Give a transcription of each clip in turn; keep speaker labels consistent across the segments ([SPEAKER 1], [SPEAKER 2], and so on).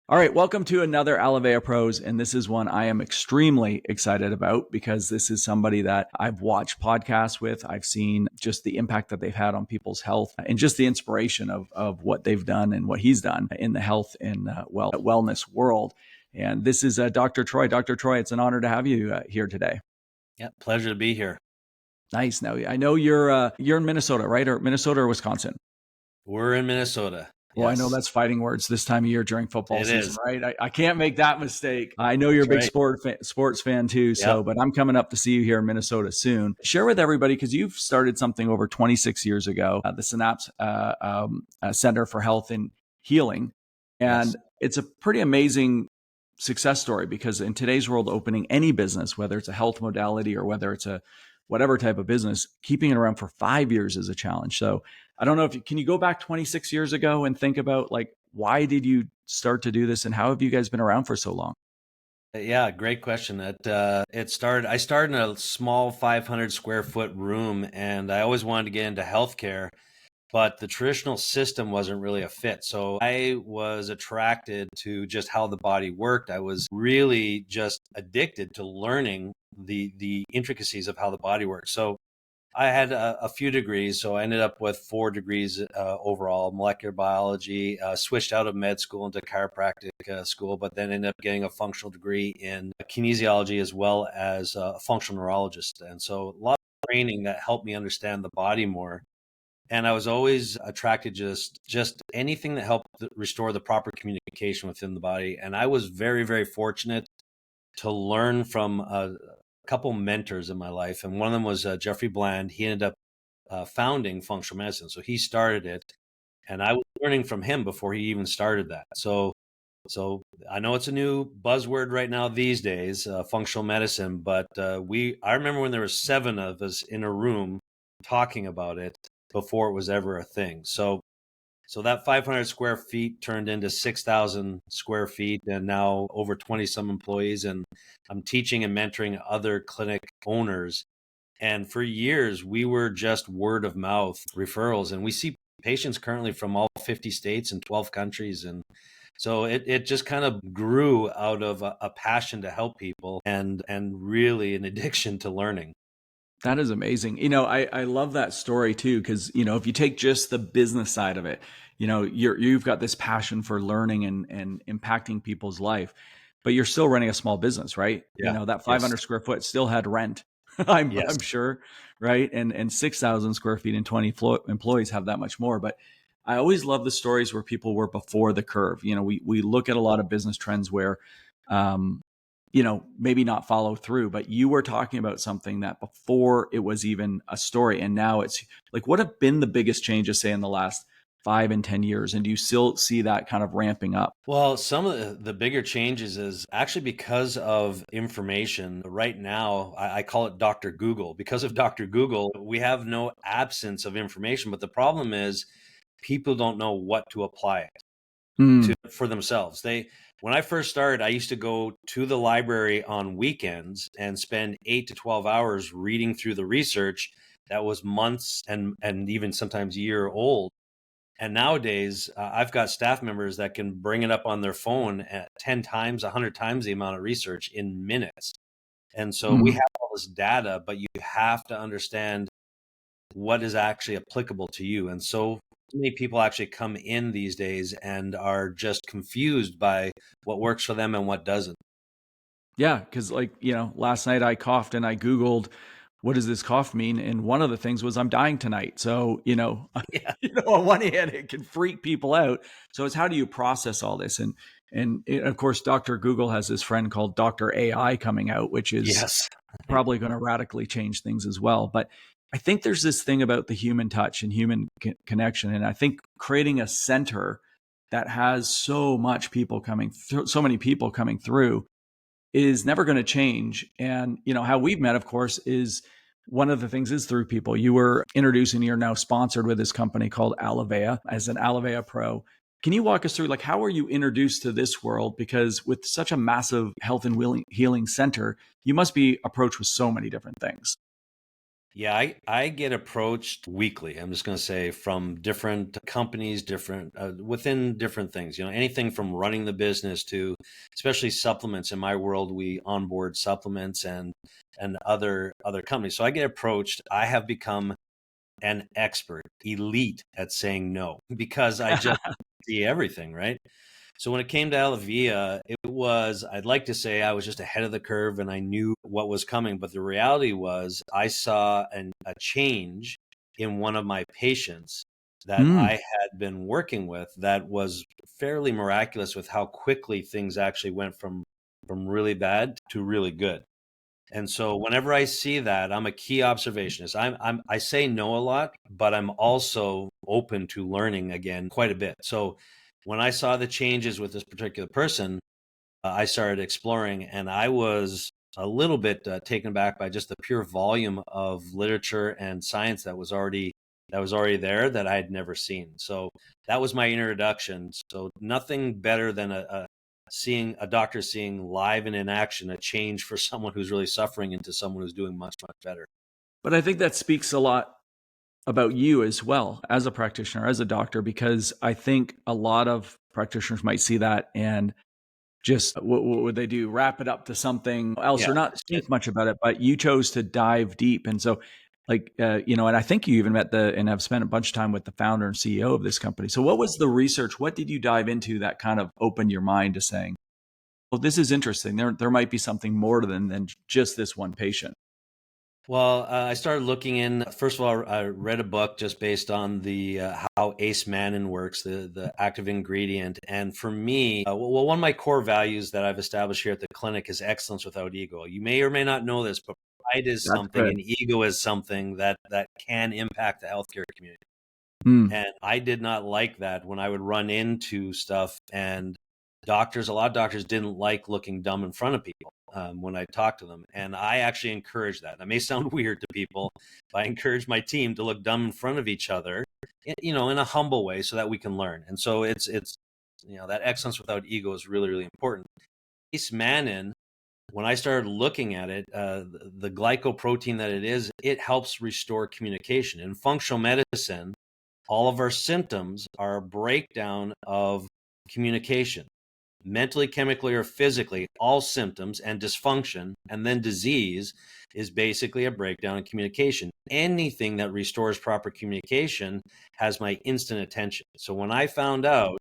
[SPEAKER 1] All right, welcome to another Alovéa Pros, and this is one I am extremely excited about because this is somebody that I've watched podcasts with. I've seen just the impact that they've had on people's health and just the inspiration of what they've done and what he's done in the health and wellness world. And this is Dr. Troy. Dr. Troy, it's an honor to have you here today.
[SPEAKER 2] Yeah, pleasure to be here.
[SPEAKER 1] Nice. Now, I know you're in Minnesota, right? Or Minnesota or Wisconsin?
[SPEAKER 2] We're in Minnesota.
[SPEAKER 1] Well, I know
[SPEAKER 2] Yes.
[SPEAKER 1] that's fighting words this time of year during football
[SPEAKER 2] It
[SPEAKER 1] season,
[SPEAKER 2] is.
[SPEAKER 1] right? I can't make that mistake. I know you're a
[SPEAKER 2] That's
[SPEAKER 1] big
[SPEAKER 2] right.
[SPEAKER 1] sports fan too.
[SPEAKER 2] Yep.
[SPEAKER 1] But I'm coming up to see you here in Minnesota soon. Share with everybody, because you've started something over 26 years ago, the Synapse Center for Health and Healing.
[SPEAKER 2] Yes.
[SPEAKER 1] And it's a pretty amazing success story because in today's world, opening any business, whether it's a health modality or whether it's a whatever type of business, keeping it around for 5 years is a challenge. So I don't know if can you go back 26 years ago and think about like, why did you start to do this and how have you guys been around for so long?
[SPEAKER 2] Yeah, great question. I started in a small 500 square foot room, and I always wanted to get into healthcare, but the traditional system wasn't really a fit. So I was attracted to just how the body worked. I was really just addicted to learning the intricacies of how the body works. So I had a few degrees, so I ended up with 4 degrees overall, molecular biology, switched out of med school into chiropractic school, but then ended up getting a functional degree in kinesiology as well as a functional neurologist. And so a lot of training that helped me understand the body more. And I was always attracted just anything that helped restore the proper communication within the body. And I was very, very fortunate to learn from a couple mentors in my life, and one of them was Jeffrey Bland. He ended up founding functional medicine, so he started it, and I was learning from him before he even started that. So I know it's a new buzzword right now these days, functional medicine, but I remember when there were 7 of us in a room talking about it before it was ever a thing. So that 500 square feet turned into 6,000 square feet and now over 20 some employees. And I'm teaching and mentoring other clinic owners. And for years, we were just word of mouth referrals. And we see patients currently from all 50 states and 12 countries. And so it just kind of grew out of a passion to help people and really an addiction to learning.
[SPEAKER 1] That is amazing. I love that story too, because, if you take just the business side of it, you've got this passion for learning and impacting people's life, but you're still running a small business, right?
[SPEAKER 2] Yeah.
[SPEAKER 1] That
[SPEAKER 2] Yes.
[SPEAKER 1] 500 square foot still had rent. I'm
[SPEAKER 2] Yes.
[SPEAKER 1] sure, right? And 6,000 square feet and 20 employees have that much more. But I always love the stories where people were before the curve. We look at a lot of business trends where, um, maybe not follow through, but you were talking about something that before it was even a story. And now it's like, what have been the biggest changes, say, in the last 5 and 10 years? And do you still see that kind of ramping up?
[SPEAKER 2] Well, some of the bigger changes is actually because of information. Right now, I call it Dr. Google. Because of Dr. Google, we have no absence of information. But the problem is people don't know what to apply it
[SPEAKER 1] Hmm.
[SPEAKER 2] to for themselves. When I first started, I used to go to the library on weekends and spend 8 to 12 hours reading through the research that was months and even sometimes year old. And nowadays, I've got staff members that can bring it up on their phone at 10 times, 100 times the amount of research in minutes. And so we
[SPEAKER 1] Hmm.
[SPEAKER 2] have all this data, but you have to understand what is actually applicable to you. And so many people actually come in these days and are just confused by what works for them and what doesn't.
[SPEAKER 1] Yeah, because last night I coughed and I Googled, what does this cough mean? And one of the things was I'm dying tonight. So,
[SPEAKER 2] Yeah.
[SPEAKER 1] on one hand, it can freak people out. So it's how do you process all this? And of course, Dr. Google has this friend called Dr. AI coming out, which is
[SPEAKER 2] Yes.
[SPEAKER 1] probably going to radically change things as well. But I think there's this thing about the human touch and human connection. And I think creating a center that has so many people coming through is never going to change. And, how we've met, of course, is one of the things is through people. You were introduced and you're now sponsored with this company called Alovéa as an Alovéa Pro. Can you walk us through, like, how were you introduced to this world? Because with such a massive health and healing center, you must be approached with so many different things.
[SPEAKER 2] Yeah, I get approached weekly. I'm just going to say from different companies, different within different things. Anything from running the business to, especially supplements. In my world, we onboard supplements and other companies. So I get approached. I have become an expert, elite at saying no because I just see everything, right? So when it came to Alovéa, I'd like to say I was just ahead of the curve and I knew what was coming. But the reality was I saw a change in one of my patients that
[SPEAKER 1] Mm.
[SPEAKER 2] I had been working with that was fairly miraculous with how quickly things actually went from really bad to really good. And so whenever I see that, I'm a key observationist. I say no a lot, but I'm also open to learning again quite a bit. So when I saw the changes with this particular person, I started exploring, and I was a little bit taken back by just the pure volume of literature and science that was already there that I had never seen. So that was my introduction. So nothing better than seeing a doctor seeing live and in action a change for someone who's really suffering into someone who's doing much, much better.
[SPEAKER 1] But I think that speaks a lot about you as well as a practitioner, as a doctor, because I think a lot of practitioners might see that and just what would they do? Wrap it up to something else
[SPEAKER 2] Yeah,
[SPEAKER 1] or not
[SPEAKER 2] that's it.
[SPEAKER 1] think much about it. But you chose to dive deep. And so, like, and I think you even met and have spent a bunch of time with the founder and CEO of this company. So, what was the research? What did you dive into that kind of opened your mind to saying, well, this is interesting. There might be something more than just this one patient.
[SPEAKER 2] Well, I started looking in. First of all, I read a book just based on the how Ace Mannin works, the active ingredient. And for me, well, one of my core values that I've established here at the clinic is excellence without ego. You may or may not know this, but pride is
[SPEAKER 1] That's
[SPEAKER 2] something,
[SPEAKER 1] good.
[SPEAKER 2] and ego is something that can impact the healthcare community.
[SPEAKER 1] Mm.
[SPEAKER 2] And I did not like that when I would run into stuff and a lot of doctors didn't like looking dumb in front of people when I talked to them. And I actually encourage that. That may sound weird to people, but I encourage my team to look dumb in front of each other, in a humble way so that we can learn. And so that excellence without ego is really, really important. Ace Mannin, when I started looking at it, the glycoprotein that it is, it helps restore communication. In functional medicine, all of our symptoms are a breakdown of communication, mentally, chemically, or physically. All symptoms and dysfunction, and then disease is basically a breakdown in communication. Anything that restores proper communication has my instant attention. So when I found out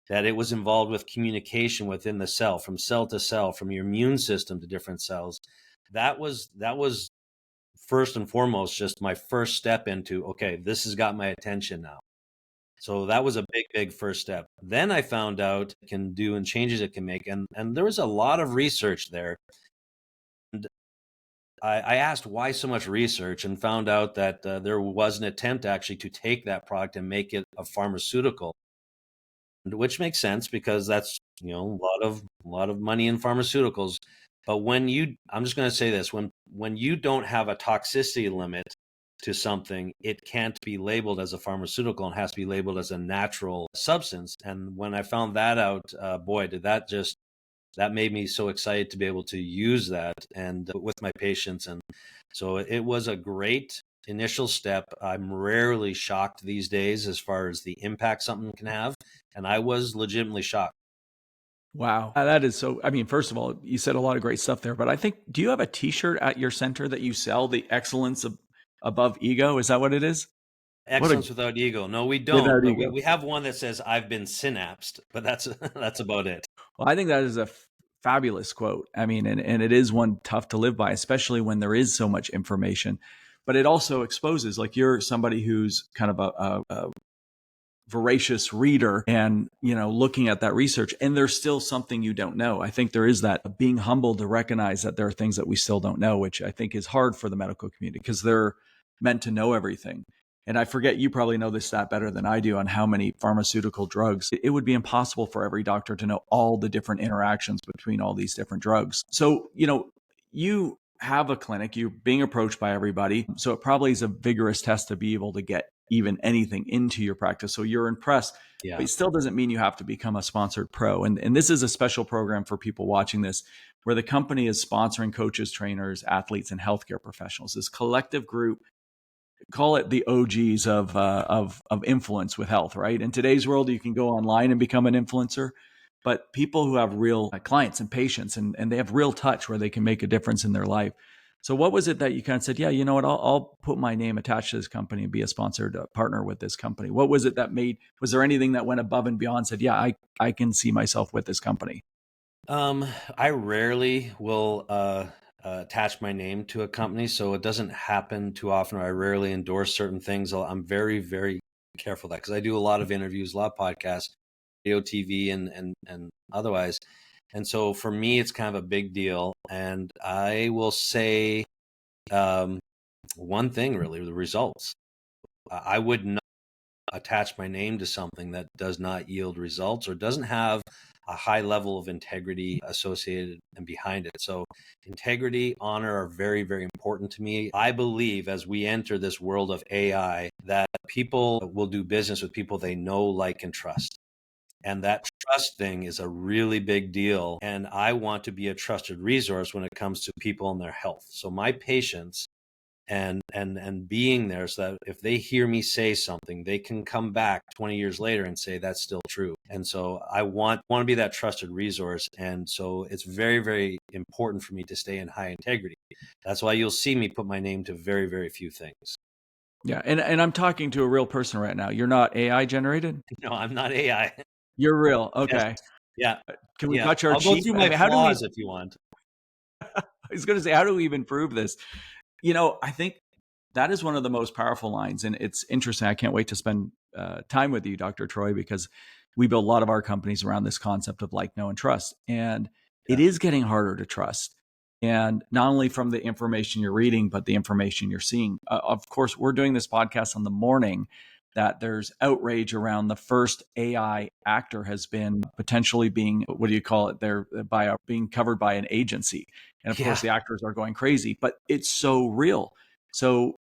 [SPEAKER 2] that it was involved with communication within the cell, from cell to cell, from your immune system to different cells, that was first and foremost just my first step into, okay, this has got my attention now. So that was a big, big first step. Then I found out it can do and changes it can make, and there was a lot of research there. And I asked why so much research, and found out that there was an attempt actually to take that product and make it a pharmaceutical, which makes sense because that's a lot of money in pharmaceuticals. But I'm just going to say this: when you don't have a toxicity limit to something, it can't be labeled as a pharmaceutical and has to be labeled as a natural substance. And when I found that out, boy, that made me so excited to be able to use that and with my patients. And so it was a great initial step. I'm rarely shocked these days as far as the impact something can have. And I was legitimately shocked.
[SPEAKER 1] Wow. That is so. I mean, first of all, you said a lot of great stuff there, but I think, do you have a t shirt at your center that you sell, the excellence above ego? Is that what it is? What a
[SPEAKER 2] Excellence without ego. No, we don't,
[SPEAKER 1] without
[SPEAKER 2] but we,
[SPEAKER 1] ego.
[SPEAKER 2] we have one that says I've been synapsed, but that's that's about it.
[SPEAKER 1] Well, I think that is a fabulous quote. I mean, and it is one tough to live by, especially when there is so much information. But it also exposes, like, you're somebody who's kind of a voracious reader and, looking at that research, and there's still something you don't know. I think there is that being humble to recognize that there are things that we still don't know, which I think is hard for the medical community because they're meant to know everything. And I forget, you probably know this stat better than I do on how many pharmaceutical drugs. It would be impossible for every doctor to know all the different interactions between all these different drugs. So, you have a clinic, you're being approached by everybody. So it probably is a vigorous test to be able to get even anything into your practice. So you're impressed, but
[SPEAKER 2] Yeah.
[SPEAKER 1] it still doesn't mean you have to become a sponsored pro. And this is a special program for people watching this, where the company is sponsoring coaches, trainers, athletes, and healthcare professionals. This collective group call it the OGs of influence with health, right? In today's world, you can go online and become an influencer, but people who have real clients and patients and they have real touch where they can make a difference in their life. So what was it that you kind of said, yeah, you know what, I'll put my name attached to this company and be a sponsored partner with this company? What was it that was there anything that went above and beyond, said, yeah, I can see myself with this company?
[SPEAKER 2] I rarely will attach my name to a company, so it doesn't happen too often. Or I rarely endorse certain things. I'm very, very careful of that because I do a lot of interviews, a lot of podcasts, radio, TV, and otherwise. And so for me, it's kind of a big deal. And I will say um, one thing really: the results. I would not attach my name to something that does not yield results or doesn't have a high level of integrity associated and behind it. So integrity, honor are very, very important to me. I believe as we enter this world of AI that people will do business with people they know, like, and trust. And that trust thing is a really big deal. And I want to be a trusted resource when it comes to people and their health. So my patients and being there so that if they hear me say something, they can come back 20 years later and say that's still true. And so I want to be that trusted resource. And so it's very, very important for me to stay in high integrity. That's why you'll see me put my name to very, very few things.
[SPEAKER 1] Yeah, and I'm talking to a real person right now. You're not AI generated?
[SPEAKER 2] No, I'm not AI.
[SPEAKER 1] You're real.
[SPEAKER 2] Yes.
[SPEAKER 1] Okay.
[SPEAKER 2] Yeah.
[SPEAKER 1] Can we
[SPEAKER 2] Yeah.
[SPEAKER 1] touch our
[SPEAKER 2] I'll go
[SPEAKER 1] cheek?
[SPEAKER 2] through
[SPEAKER 1] I
[SPEAKER 2] my
[SPEAKER 1] mean, how do we
[SPEAKER 2] flaws if you want.
[SPEAKER 1] I was going to say, how do we even prove this? I think that is one of the most powerful lines. And it's interesting. I can't wait to spend time with you, Dr. Troy, because we build a lot of our companies around this concept of like, know, and trust. And it
[SPEAKER 2] Yeah.
[SPEAKER 1] is getting harder to trust. And not only from the information you're reading, but the information you're seeing. Of course, we're doing this podcast on the morning that there's outrage around the first AI actor has been potentially being, what do you call it? They're being covered by an agency. And of course,
[SPEAKER 2] Yeah.
[SPEAKER 1] the actors are going crazy, but it's so real. So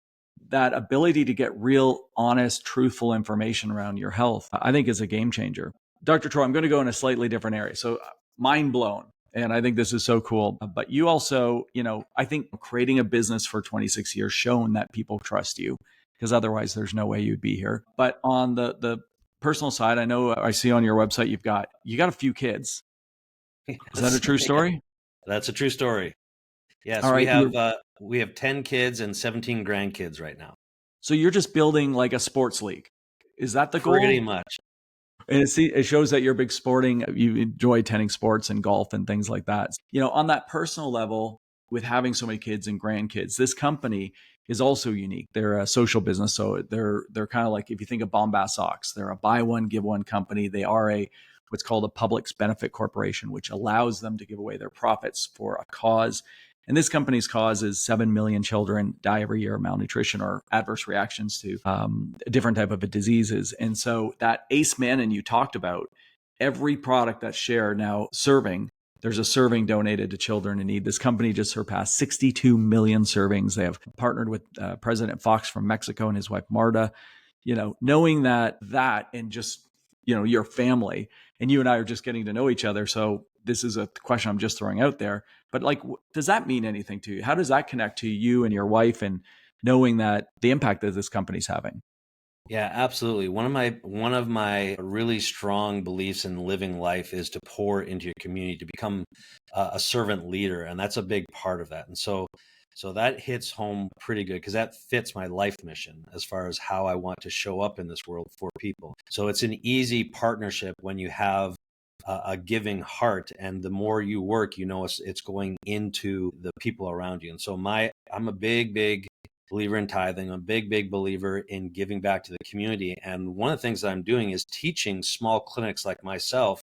[SPEAKER 1] that ability to get real, honest, truthful information around your health, I think is a game changer. Dr. Troy, I'm going to go in a slightly different area. So mind blown. And I think this is so cool. But you also, I think creating a business for 26 years shown that people trust you, because otherwise there's no way you'd be here. But on the personal side, I know I see on your website you got a few kids. Is that a
[SPEAKER 2] Yes.
[SPEAKER 1] true story?
[SPEAKER 2] That's a true story.
[SPEAKER 1] All
[SPEAKER 2] Yes,
[SPEAKER 1] right.
[SPEAKER 2] we have 10 kids and 17 grandkids right now.
[SPEAKER 1] So you're just building like a sports league. Is that the
[SPEAKER 2] Pretty
[SPEAKER 1] goal?
[SPEAKER 2] much.
[SPEAKER 1] And it shows that you're big sporting, you enjoy attending sports and golf and things like that. On that personal level, with having so many kids and grandkids, this company is also unique. They're a social business. So they're kind of like, if you think of Bombas Socks, they're a buy one, give one company. They are what's called a public benefit corporation, which allows them to give away their profits for a cause. And this company's cause is 7 million children die every year of malnutrition or adverse reactions to different type of diseases. And so that ACE Mannon you talked about, every product that's shared now serving, there's a serving donated to children in need. This company just surpassed 62 million servings. They have partnered with President Fox from Mexico and his wife Marta. Knowing that and just, your family, and you and I are just getting to know each other. So this is a question I'm just throwing out there, but like, does that mean anything to you? How does that connect to you and your wife, and knowing that the impact that this company's having?
[SPEAKER 2] Yeah, absolutely. One of my really strong beliefs in living life is to pour into your community, to become a servant leader, and that's a big part of that. And so that hits home pretty good because that fits my life mission as far as how I want to show up in this world for people. So it's an easy partnership when you have a giving heart, and the more you work, it's going into the people around you. And so I'm a big, big believer in tithing. I'm a big, big believer in giving back to the community. And one of the things that I'm doing is teaching small clinics like myself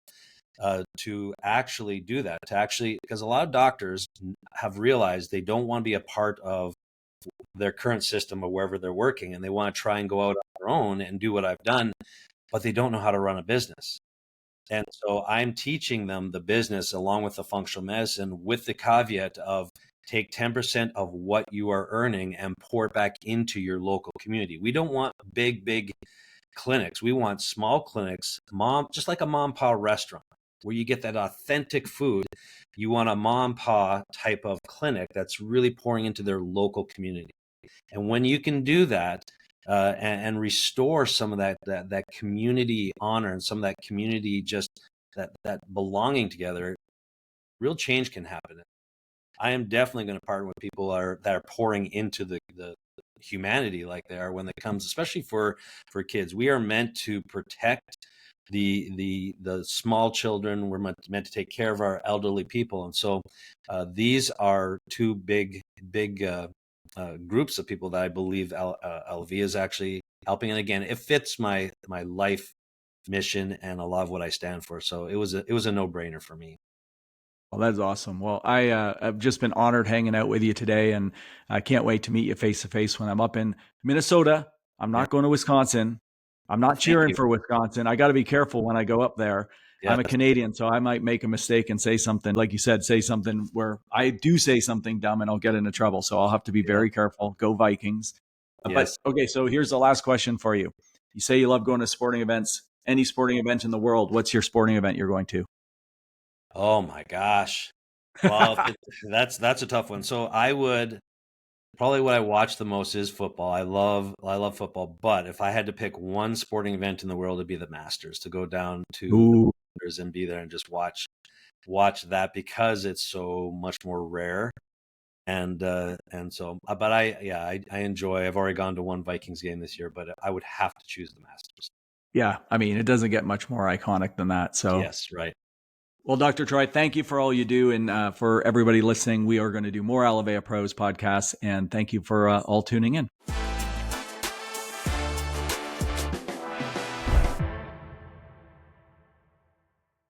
[SPEAKER 2] to actually do that, because a lot of doctors have realized they don't want to be a part of their current system or wherever they're working, and they want to try and go out on their own and do what I've done, but they don't know how to run a business. And so I'm teaching them the business along with the functional medicine, with the caveat of take 10% of what you are earning and pour it back into your local community. We don't want big, big clinics. We want small clinics, just like a mom and pa restaurant where you get that authentic food. You want a mom and pa type of clinic that's really pouring into their local community. And when you can do that, and restore some of that community honor and some of that community, just that belonging together, real change can happen. I am definitely going to partner with people that are pouring into the humanity like they are when it comes, especially for kids. We are meant to protect the small children. We're meant to take care of our elderly people, and so these are two big groups of people that I believe Alovéa is actually helping. And again, it fits my life mission and a lot of what I stand for. So it was a no-brainer for me.
[SPEAKER 1] Well, that's awesome. Well, I've just been honored hanging out with you today, and I can't wait to meet you face to face when I'm up in Minnesota. I'm
[SPEAKER 2] Yeah,
[SPEAKER 1] not going to Wisconsin. I'm not
[SPEAKER 2] thank
[SPEAKER 1] cheering
[SPEAKER 2] you.
[SPEAKER 1] for Wisconsin. I got to be careful when I go up there. I'm a
[SPEAKER 2] Yes,
[SPEAKER 1] Canadian, so I might make a mistake and say something, like you said, say something where I do say something dumb and I'll get into trouble. So I'll have to be
[SPEAKER 2] yeah,
[SPEAKER 1] very careful. Go Vikings. But
[SPEAKER 2] yes.
[SPEAKER 1] okay, so here's the last question for you. You say you love going to sporting events. Any sporting event in the world, what's your sporting event you're going to?
[SPEAKER 2] Oh my gosh. Well, that's a tough one. So I would probably, what I watch the most is football. I love football, but if I had to pick one sporting event in the world, it'd be the Masters, to go down to the
[SPEAKER 1] Ooh,
[SPEAKER 2] Masters and be there and just watch that, because it's so much more rare. And so, but I enjoy. I've already gone to one Vikings game this year, but I would have to choose the Masters.
[SPEAKER 1] yeah. I mean, it doesn't get much more iconic than that. So,
[SPEAKER 2] Yes, right.
[SPEAKER 1] well, Dr. Troy, thank you for all you do. And for everybody listening, we are going to do more Alovéa Pros podcasts. And thank you for all tuning in.